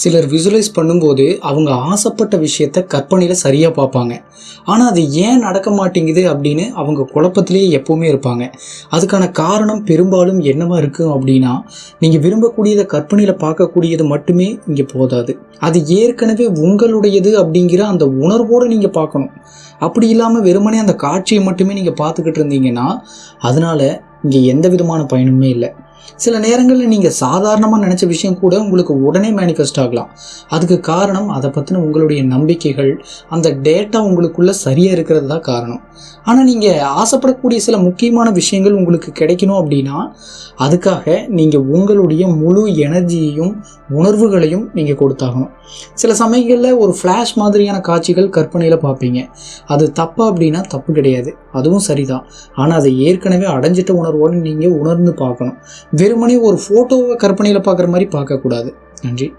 சிலர் விசுவலைஸ் பண்ணும்போது அவங்க ஆசைப்பட்ட விஷயத்த கற்பனையில் சரியாக பார்ப்பாங்க. ஆனால் அது ஏன் நடக்க மாட்டேங்குது அப்படின்னு அவங்க குழப்பத்திலேயே எப்போவுமே இருப்பாங்க. அதுக்கான காரணம் பெரும்பாலும் என்னவா இருக்கும் அப்படின்னா, நீங்கள் விரும்பக்கூடியதை கற்பனையில் பார்க்கக்கூடியது மட்டுமே இங்கே போதாது. அது ஏற்கனவே உங்களுடையது அப்படிங்கிற அந்த உணர்வோடு நீங்கள் பார்க்கணும். அப்படி இல்லாமல் வெறுமனே அந்த காட்சியை மட்டுமே நீங்கள் பார்த்துக்கிட்டு இருந்தீங்கன்னா அதனால் இங்கே எந்த விதமான பயனுமே இல்லை. சில நேரங்களில் நீங்கள் சாதாரணமாக நினச்ச விஷயம் கூட உங்களுக்கு உடனே மேனிஃபெஸ்ட் ஆகலாம். அதுக்கு காரணம் அதை பற்றின உங்களுடைய நம்பிக்கைகள், அந்த டேட்டா உங்களுக்குள்ளே சரியாக இருக்கிறது தான் காரணம். ஆனால் நீங்கள் ஆசைப்படக்கூடிய சில முக்கியமான விஷயங்கள் உங்களுக்கு கிடைக்கணும் அப்படின்னா அதுக்காக நீங்கள் உங்களுடைய முழு எனர்ஜியையும் உணர்வுகளையும் நீங்கள் கொடுத்தாகணும். சில சமயங்களில் ஒரு ஃப்ளாஷ் மாதிரியான காட்சிகள் கற்பனையில் பார்ப்பீங்க. அது தப்பா அப்படின்னா தப்பு கிடையாது, அதுவும் சரிதான். ஆனால் அதை ஏற்கனவே அடைஞ்சிட்ட உணர்வோடு நீங்கள் உணர்ந்து பார்க்கணும். வெறுமனே ஒரு ஃபோட்டோவை கற்பனையில் பார்க்குற மாதிரி பார்க்கக்கூடாது. நன்றி.